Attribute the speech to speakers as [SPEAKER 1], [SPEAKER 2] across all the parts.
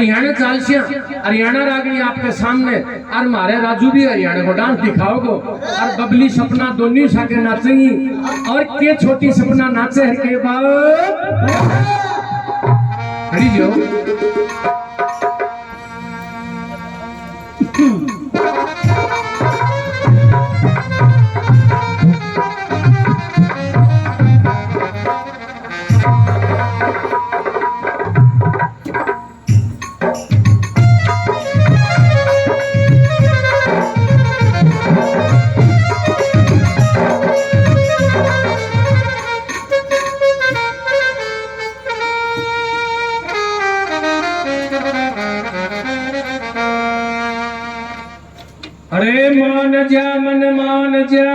[SPEAKER 1] हरियाणा चालसिया हरियाणा रागनी आपके सामने और मारे राजू भी हरियाणा को डांस दिखाओगो और बबली सपना दोनों साके नाचेंगी और के छोटी सपना नाचे है के बाद खड़ी जो अरे मान जा मन मान जा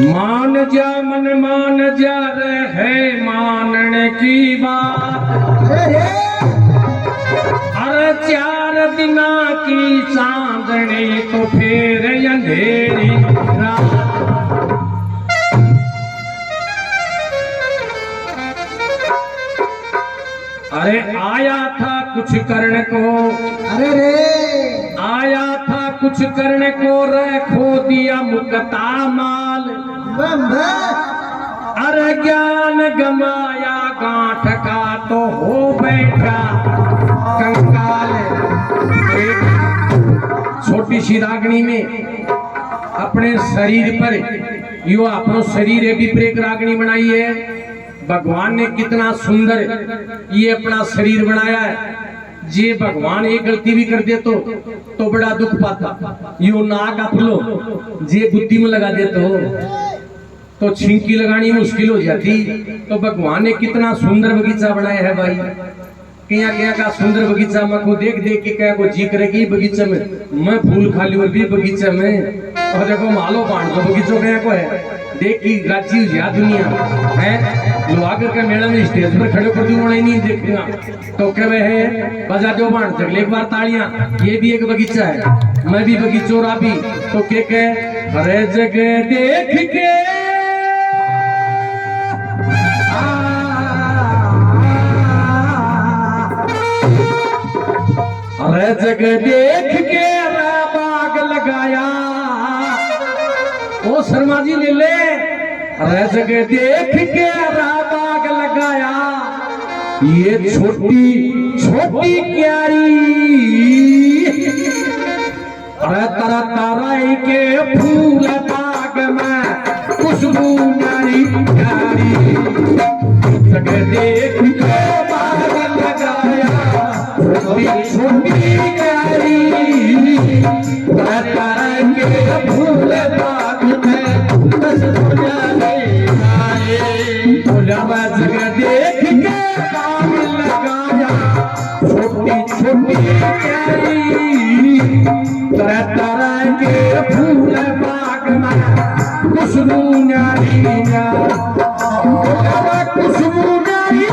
[SPEAKER 1] मान जा मन मान जा रे है मानने की बात। अरे 4 दिना की चांदनी तो फिर अंधेरी रात। अरे आया था कुछ करने को
[SPEAKER 2] अरे रे
[SPEAKER 1] आया था कुछ करने को रे खो दिया मुकता माल। अरे ज्ञान गमाया गांठ का तो हो बैठा कंकाल। छोटी सी रागनी में अपने शरीर पर यो अपनो शरीर भी प्रेक रागनी बनाई है। भगवान ने कितना सुंदर ये अपना शरीर बनाया है। जे भगवान एक गलती भी कर दे तो बड़ा दुख पाता। यो नाक अपलो जे बुद्धि में लगा दे तो छिंकी लगानी मुश्किल हो जाती। तो भगवान ने कितना सुंदर बगीचा बनाया है भाई। क्या क्या का सुंदर बगीचा में को देख देख के क्या को जी करेगी बगीचे में मैं फूल खाली हुई भी बगीचे में। और देखो मालो बांट दो बगीचों क्या को है देख की राजी या दुनिया है। लोहागर के मेला में स्टेज पर खड़े कर दूंगा नहीं देखूंगा तो क्या वह है बजा दो बाण चगले एक बार तालियां। ये भी एक बगीचा है मैं भी बगीचोरा भी तो के हरे जगह देख के हरे जगह देख के बाग लगाया। ओ शर्मा जी ले ले हर जगह देख के बाग लगाया। ये छोटी छोटी क्यारी अरे तरह तरह के फूल बाग में खुशबू नारी प्यारी। जगह देख के बाग लगाया छोटी क्यारी तरह तरह के फूल बाग में जगह देख के बाग लगाया। छोटी छोटी क्यारी तरह तरह के फूल बाग में खुशबू नारी खुशबू नारी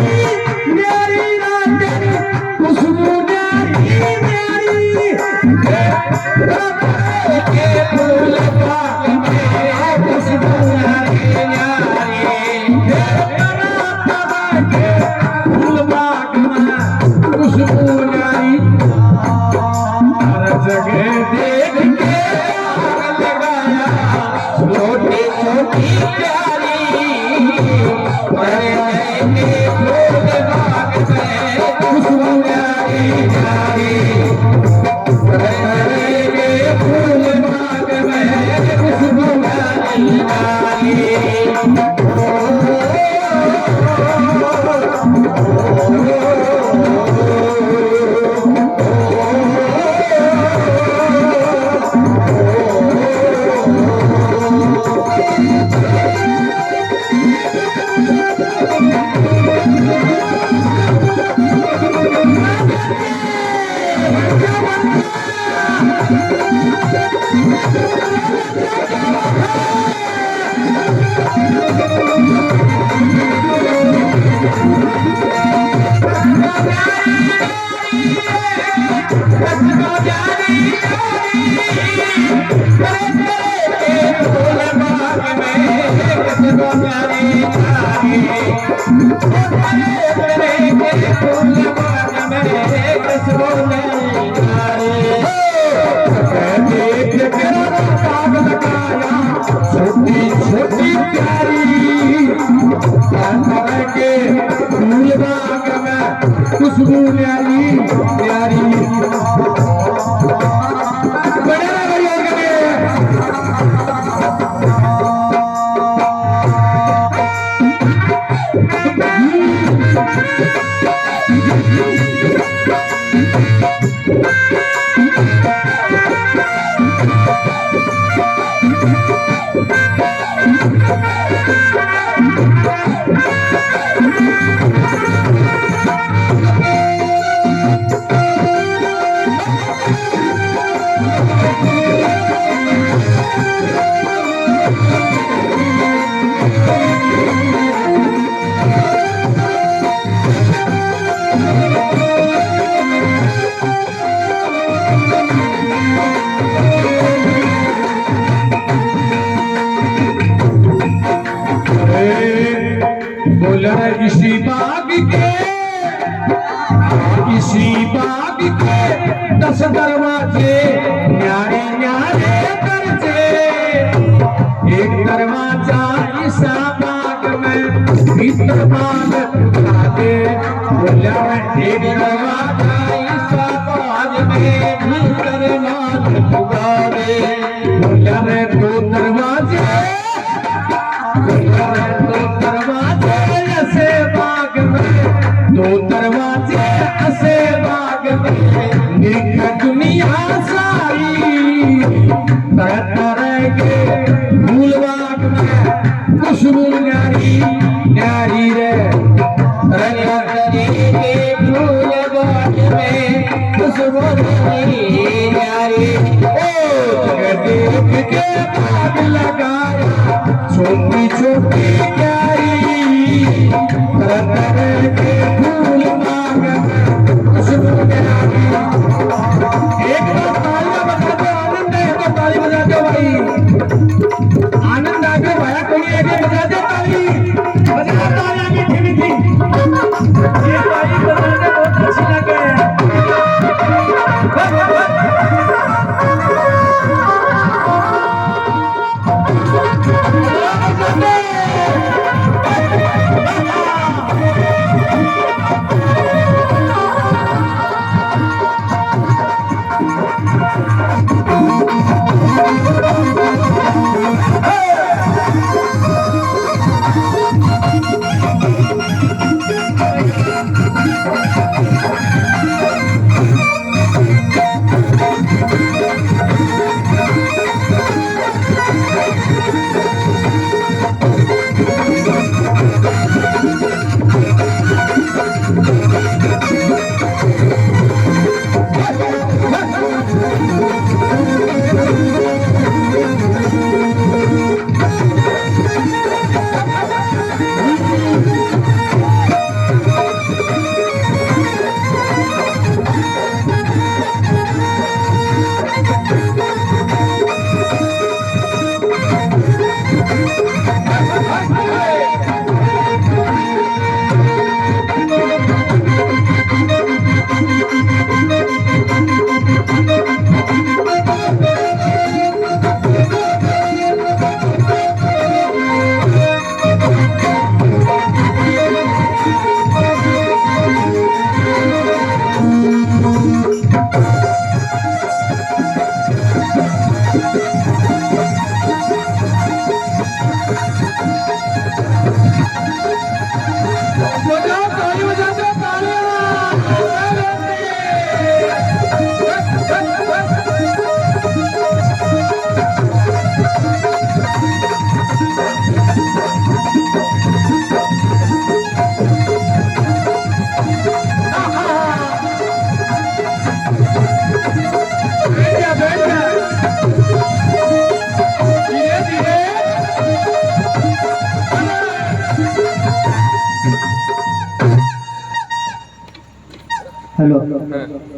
[SPEAKER 1] फूल बाग में खुशबू नहीं देख तेरा बाग लगाया छोटी छोटी प्यारी के फूल बाग में खुशबू न्यारी प्यारी इसी बाग के 10 दरवाजे न्यारे न्यारे दरजे एक दरवाजा इसा बाग में भीतर बाग उठा दे बोला एक दरवाजा इसा बाग में भीतर बाग उठा दे बोला मैं 2 दरवाजे ऐसे बाग में 2 दरवाजे ऐसे बाग में देख दुनिया सारी तरह तरह के फूल बाग में खुशबू न्यारी न्यारी रे तरह तरह के फूल बाग में खुशबू न्यारी देख के बाग लगाया छोटी छोटी प्यारी तरह तरह के फूल बाग खुशबू न्यारी एक बार तालियां बजा दो आनंद है तो ताली बजा दो भाई आनंद आ गया भाया कोई एक बजा दे ताली बजा तालियां मीठी मीठी ये भाई बजाने बहुत अच्छी लगे
[SPEAKER 2] हेलो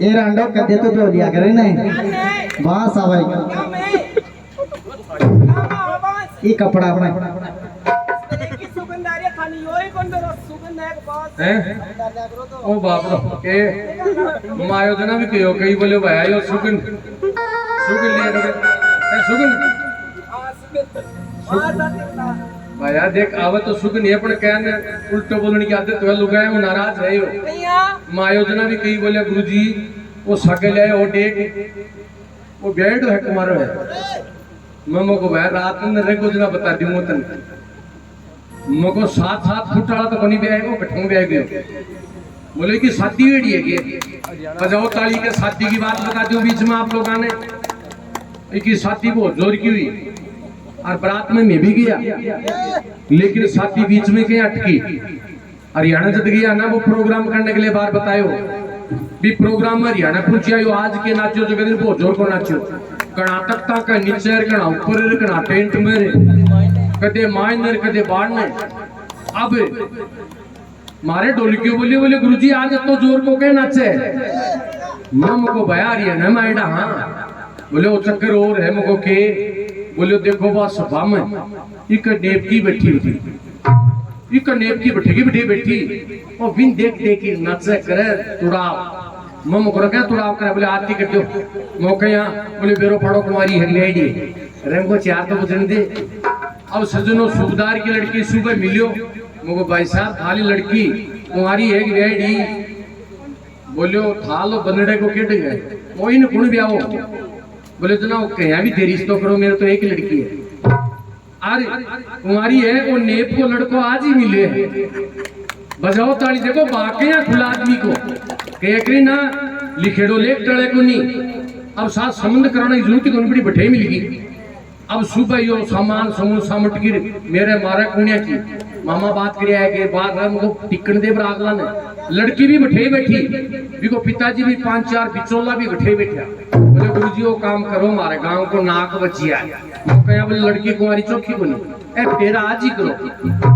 [SPEAKER 2] ए रांडो कदे तो जो लिया करे नहीं बांस आवाई ये कपड़ा अपना
[SPEAKER 3] की सुगंध आ रही है खानी योई कौन दो सुगंध है बस
[SPEAKER 1] हैं ओ बाप रो के मायो जना भी कहो कई बोले भाई यो सुगन सुगन ले ए सुगन भाया देख आवे तो सुगन ये पण कहने उल्टो बोलने की आदत है लुगाए वो नाराज है यो मायो जना भी कई बोले गुरुजी वो सके ले ओ देख वो बेड है कुमारो है मम्मा को भाई रात में रे कुछ ना बता दूं तन मको 7-7 फुट वाला तो कोनी भी आएगा कठों भी आएगा बोले कि शादी वेड़ी है कि बजाओ ताली के शादी की बात बता दूं बीच में आप लोगों ने कि शादी बहुत जोर की हुई और बारात में मैं भी गया लेकिन शादी बीच में कहीं अटकी हरियाणा जब गया ना वो प्रोग्राम करने के लिए बार बतायो भी प्रोग्राम में हरियाणा पहुंचा आज के नाचो जो दिन बहुत जोर को नाचो कणा तख्ता का नीचे कणा ऊपर कणा टेंट में कदे माइनर कदे बाढ़ने अब मारे ढोलकियों बोले बोले गुरुजी आज तो जोर को के नाचे मम को भया हरियाणा में आइडा हाँ बोले वो चक्कर और है मको के बोले देखो बा सभा में एक नेप की बैठी हुई एक नेप की बैठी और बिन देख के नाचे करे तुड़ाव मम को क्या तुड़ाव करे बोले आरती कर दो मौके यहाँ बोले बेरो पड़ो कुमारी है लेडी रंग को चार तो बचने दे अब सजनों सूबेदार की लड़की सुबह मिलियो मुझे भाई साहब थाली लड़की कुमारी है लेडी बोलियो थालो बंदड़े को केट गए वो इन कुण भी आओ बोले तो ना कहीं भी तेरी रिश्तो करो मेरे तो एक लड़की है अरे कुमारी है वो नेप को लड़को आज ही मिले है बजाओ ताली देखो बाकिया खुला आदमी को कह ना लिखेड़ो लेख टड़े को नहीं अब साथ संबंध कराने की जरूरत कौन बड़ी बैठे मिलेगी अब सुबह यो सामान समूह सामट गिर मेरे मारा कुनिया की मामा बात करे है कि बात है मुझको टिकन दे बरागला ने लड़की भी बैठे बैठी बिको पिताजी भी 5-4 बिचौला भी बैठे बैठा बोले गुरुजी वो काम करो हमारे गांव को नाक बचिया कहा बोले लड़की कुमारी चौकी को नहीं ए तेरा आज ही करो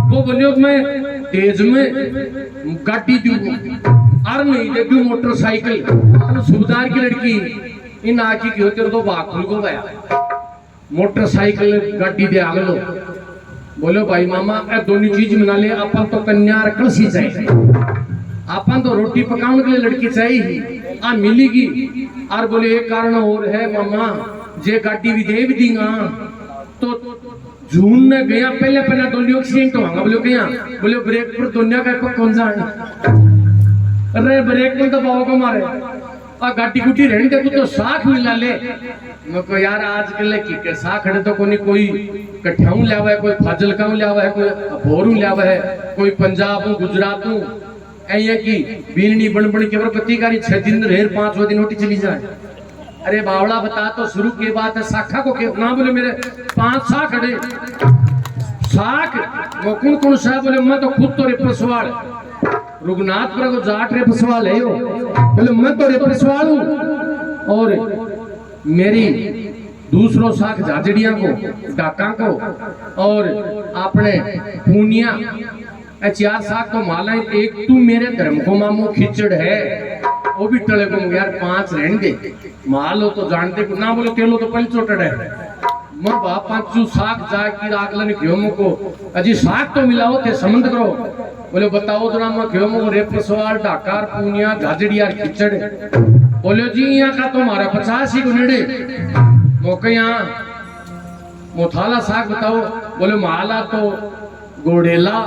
[SPEAKER 1] वो बोलियो मैं तेज में गाड़ी दू और नहीं दे दू मोटरसाइकिल सूबेदार की लड़की इन आकी की होते तो भाग खुल को गया मोटरसाइकिल गाड़ी दे आगलो बोलो भाई मामा ए दोनों चीज मना ले अपन तो कन्या कलसी चाहिए अपन तो रोटी पकाने के लिए लड़की चाहिए आ मिलेगी और बोले एक कारण और है मामा जे गाड़ी भी दे भी दीगा तो जून में गया पहले दोनों एक्सीडेंट होगा बोले गया बोले ब्रेक पर दुनिया का कौन सा अरे ब्रेक में तो बाबा को मारे और गाड़ी गुटी रहने दे तो साख मिला ले मको यार आजकल की के साख तो कोई कठियाऊ लावा है कोई फाजिलकाऊ लावा है कोई भोरू लावा है कोई पंजाब गुजरात ऐया की बीननी बन के प्रतिकारी 6 दिन रहे 5 दिन होती चली जाए अरे बावड़ा बता तो शुरू की बात है साखा को के ना बोले मेरे 5 साख खड़े साख वो कौन सा बोले मैं तो खुद तो रेपसवाल रुगनाथपुर को जाट रेपसवाल है यो बोले मैं तो रेपसवाल हूँ और मेरी दूसरों साख झाजड़िया को डाका को और अपने पूनिया 4 साख तो माला एक तू मेरे धर्म को मामू खिचड़ है वो भी टले को यार 5 रहने दे मालो तो जानते को ना बोले तेलो तो पहले चोटड़ है मैं बाप 5 साख जाकी आगलन क्यों को अजी साख तो मिलाओ थे संबंध करो बोले बताओ तो नाम क्यों को रेपसवाल डाकार पूनिया झाजड़िया खिचड़ बोले जी यहाँ का तो हमारा 50 ही को नेड़े मौके यहाँ मोथाला साग बताओ बोले माला तो गोडेला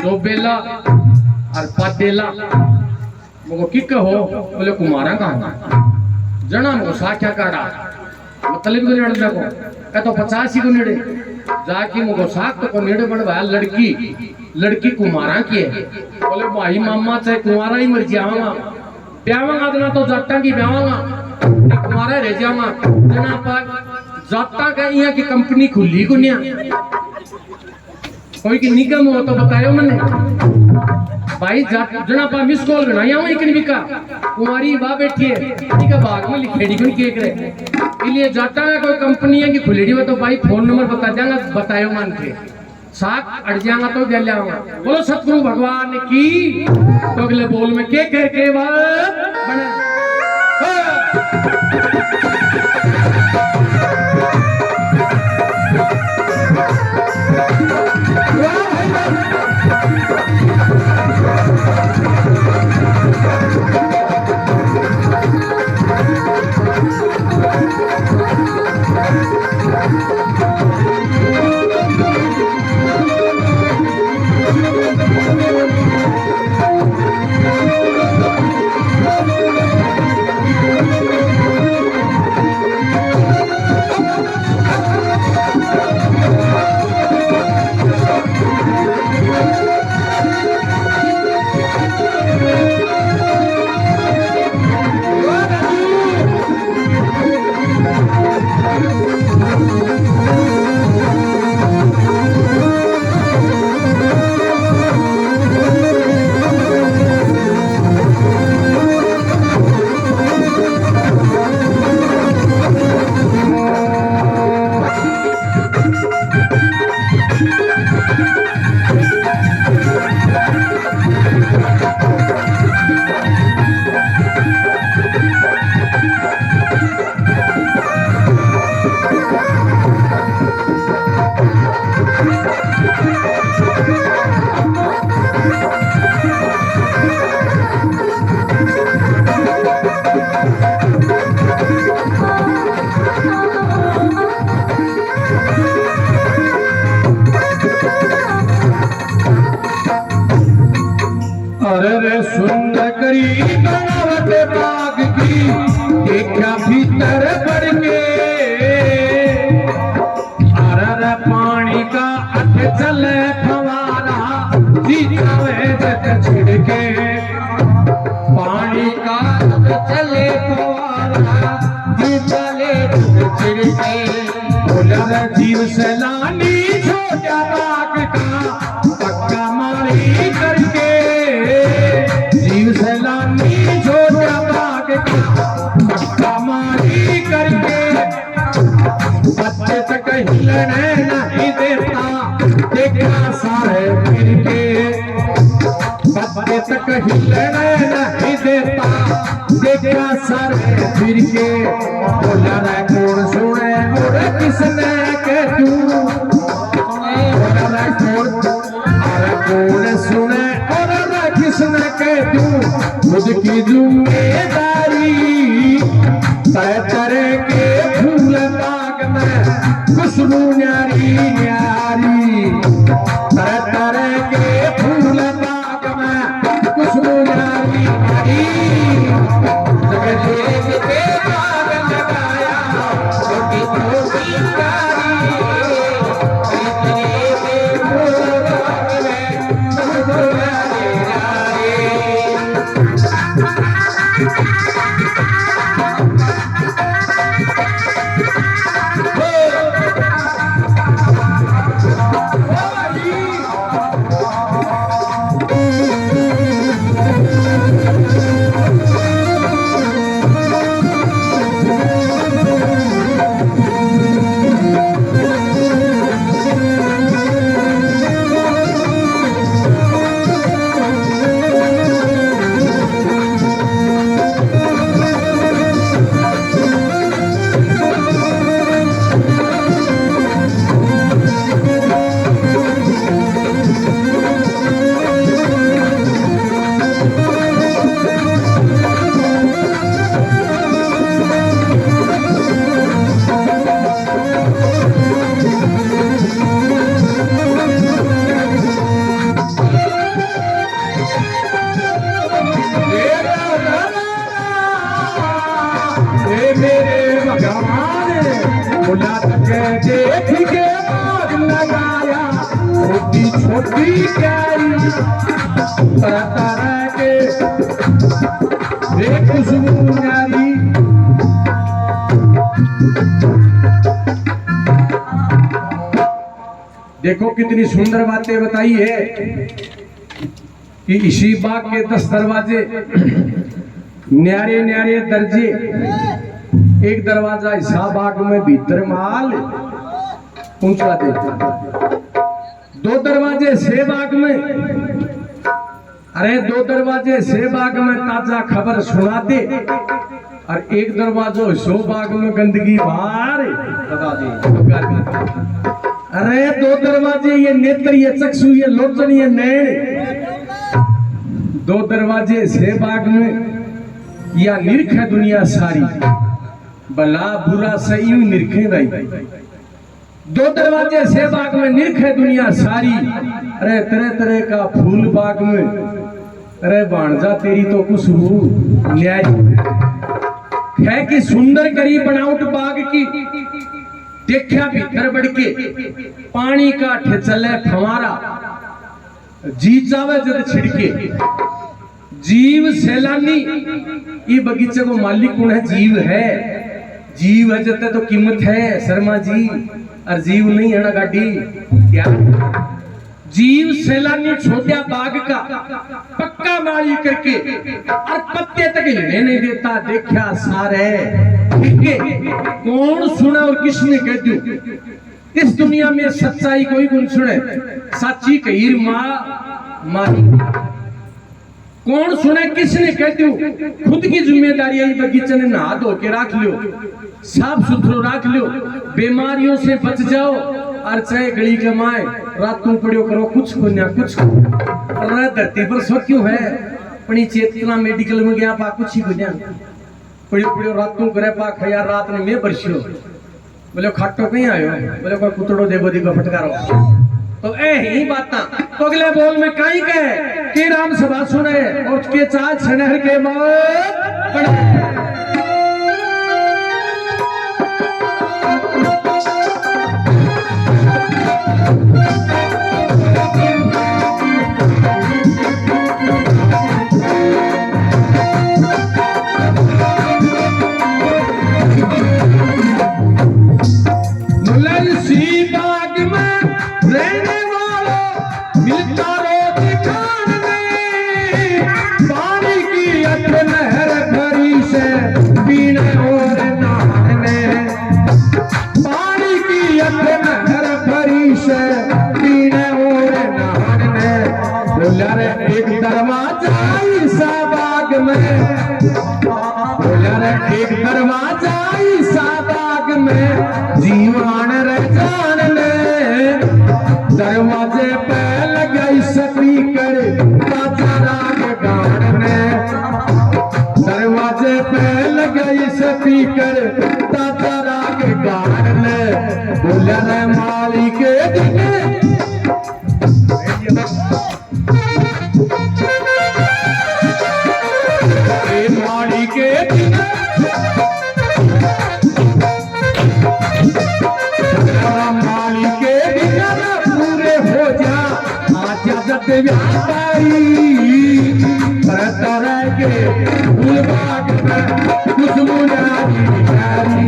[SPEAKER 1] चोबेला और पादेला मुझको किक हो बोले कुमारा कहाँ जना मुझको साख्या काटा मतलब को नेड़े देखो क्या तो 50 ही को नेड़े जाके मुझको साग तो को नेड़े बढ़वाया लड़की कुमारा की है बोले भाई मामा चाहे कुमारा ही मर जाऊंगा ब्यावांगा ना तो जट्टा की ब्यावांगा कुमारा रह जाऊंगा जना पाक जट्टा का यहाँ की कंपनी खुली को नहीं कोई की निगम हो तो बतायो मैंने भाई जना पा मिस कॉल करना यहाँ एक निका कुमारी बा बैठी है ठीक है बाग में लिखेड़ी को केक रहे इसलिए जाटा है कोई कंपनी है कि खुलेड़ी में तो भाई फोन नंबर बता देंगे बतायो मान के साथ अड़ जाएगा तो दे लाऊंगा बोलो सतगुरु भगवान की तो अगले बोल में के कह के बने सुंदर करी बनावट बाग की देखा भीतर बढ़ के अरर पानी का अठ चले फवारा जीतावे जग छिड़के पानी का अठ चले फवारा जीताले जग छिड़के बोलर जीव सैलानी छोटा बाग का पक्का मारी करके जीव सैलानी छोटा बाग का पक्का मारी करके बच्चे तक हिलने नहीं देता देखा सारे फिर के बच्चे तक हिलने नहीं देता देखा सारे फिर के बोला रे कौन सुने और किसने के तू बोला रे कौन सुने और किसने के तू खुद की जिम्मेदारी तरह तरह के फूल बाग में खुशबू न्यारी न्यारी तरह तरह के फूल बाग में खुशबू न्यारी न्यारी जगदेव के बाग लगाया छोटी छोटी कारी जगदेव के फूल बाग में खुशबू न्यारी देख के बाग लगाया छोटी छोटी क्यारी तरह तरह के रे खुशबू न्यारी देखो कितनी सुंदर बातें बताई है कि इसी बाग के 10 दरवाजे न्यारे न्यारे दर्जे एक दरवाजा ऐसा बाग में भीतर माल पहुंचा देता 2 दरवाजे से बाग में अरे 2 दरवाजे से बाग में ताजा खबर सुनाते और एक दरवाजो सो बाग में गंदगी बाहर लगा दे अरे 2 दरवाजे ये नेत्र ये चक्षु ये लोचन ये नैन 2 दरवाजे से बाग में या निरख है दुनिया सारी भला बुरा सही निरखे भाई 2 दरवाजे से बाग में निरख है दुनिया सारी अरे तरह तरह का फूल बाग में अरे भाणजा तेरी तो खुशबू न्याय है कि सुंदर करी बनावट बाग की देखा भीतर बढ़ के पानी का ठेचले फवारा जी चावे जद छिड़के जीव सैलानी ये बगीचे को मालिक कौन है जीव है जीव है जते तो कीमत है शर्मा जी और जीव नहीं है ना गाड़ी क्या जीव सैलानी छोटा बाग का पक्का माली करके और पत्ते तक हिलने नहीं देता देखा सारे कौन सुना और किसने कह दू इस दुनिया में सच्चाई कोई कौन सुने सच्ची कही माँ मारी कौन सुने किसने कह दू खुद की जिम्मेदारी है बगीचे ने नहा धो के रख लो साफ सुथरो रख लो बीमारियों से बच जाओ और चाहे गली कमाए रात को पड़ियो करो कुछ को ना कुछ और धरती पर सो क्यों है अपनी चेतना मेडिकल में गया पा कुछ ही को ना पड़ियो पड़ियो रात को करे पा खया रात ने मैं बरसियो बोले खाटो कहीं आयो बोले कोई कुतड़ो देगो दिगो फटकारो तो ए ही बात तो अगले बोल में कहीं कहे कि राम सभा सुने और के चाल छनहर के मौत पड़े। एक दरवाजा ईसा बाग में, एक दरवाजा ईसा बाग में जीवान रह जान ले। दरवाजे पे लगाई स्पीकर ताजा राग गान ने, दरवाजे पे लगाई स्पीकर ताजा राग गान ने। बोला रे मालिक व्यापारी तरह के फूलबाग में खुशबू नारी नारी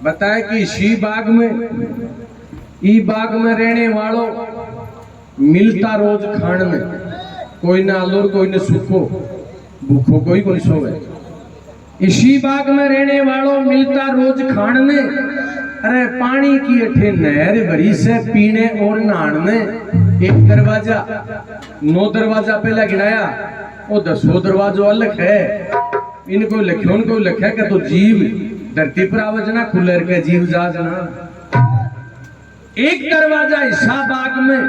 [SPEAKER 1] बताए कि इसी बाग में रहने वालों मिलता रोज खान में, कोई ना आलोर कोई न सुखो भूखो कोई कोई सोवे। इसी बाग में रहने वालों मिलता रोज खान में। अरे पानी की अठे नहर भरी से पीने और नहाने में। एक दरवाजा 9 दरवाजा पहले गिनाया, वो 10 दरवाजो अलग है। इनको लिखे उनको लिखा कि तो जीव धरती पर आवजना खुलर के जीव जाजना। एक दरवाजा ईसा बाग में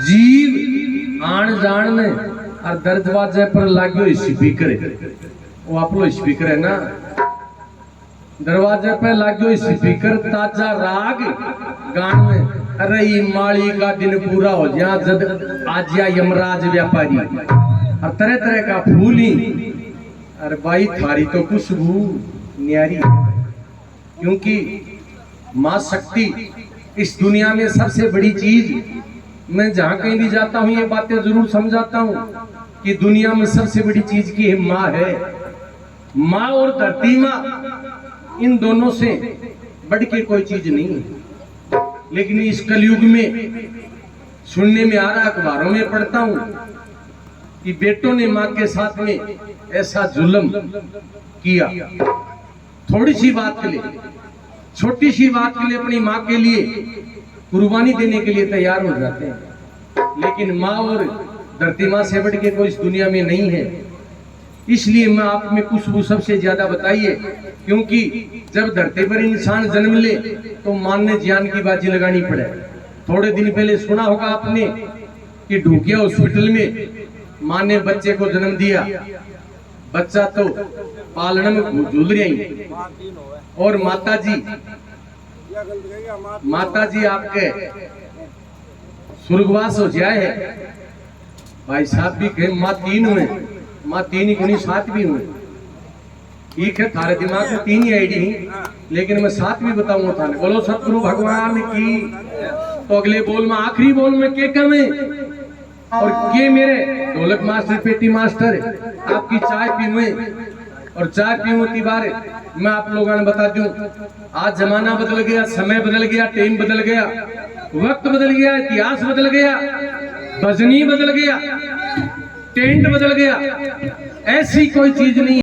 [SPEAKER 1] जीव आन जान में, और दरवाजे पर लाग्यो स्पीकर, वो आप लो स्पीकर है ना, दरवाजे पे लाग्यो स्पीकर ताजा राग गान में। अरे ये माली का दिन पूरा हो जा जब आज या यमराज व्यापारी और तरह तरह का फूल ही। अरे भाई थारी तो खुशबू न्यारी, क्योंकि माँ शक्ति इस दुनिया में सबसे बड़ी चीज। मैं जहाँ कहीं भी जाता हूँ ये बातें जरूर समझाता हूँ कि दुनिया में सबसे बड़ी चीज की है माँ है। माँ और धरती माँ, इन दोनों से बढ़ के कोई चीज नहीं है। लेकिन इस कलयुग में सुनने में आ रहा, अखबारों में पढ़ता हूँ कि बेटों ने माँ के साथ में ऐसा जुल्म किया। थोड़ी सी बात के लिए, छोटी सी बात के लिए अपनी माँ के लिए कुर्बानी देने के लिए तैयार हो जाते हैं, लेकिन माँ और धरती माँ से बढ़ के कोई इस दुनिया में नहीं है। इसलिए मैं आप में खुशबू सबसे ज्यादा बताइए, क्योंकि जब धरती पर इंसान जन्म ले तो मान ने जान की बाजी लगानी पड़े। थोड़े दिन पहले सुना होगा आपने कि ढूकिया हॉस्पिटल में माँ ने बच्चे को जन्म दिया, बच्चा तो पालने में झूल रही, और माता जी आपके स्वर्गवास हो जाए है। भाई साहब भी कहे माँ 3 हुए, माँ 3 ही गुनी 7 भी हुए। ठीक है, थारे दिमाग में 3 ही आईडी, लेकिन मैं 7 भी बताऊंगा थाने। बोलो सतगुरु भगवान की। तो अगले बोल में, आखिरी बोल में के कमे और के मेरे ढोलक मास्टर, पेटी मास्टर आपकी चाय पीवे और चाय पीवती बारे मैं आप लोगों ने बता दूं, आज जमाना बदल गया, समय बदल गया, टाइम बदल गया, वक्त बदल गया, इतिहास बदल गया, भजनी बदल गया, टेंट बदल गया। ऐसी कोई चीज नहीं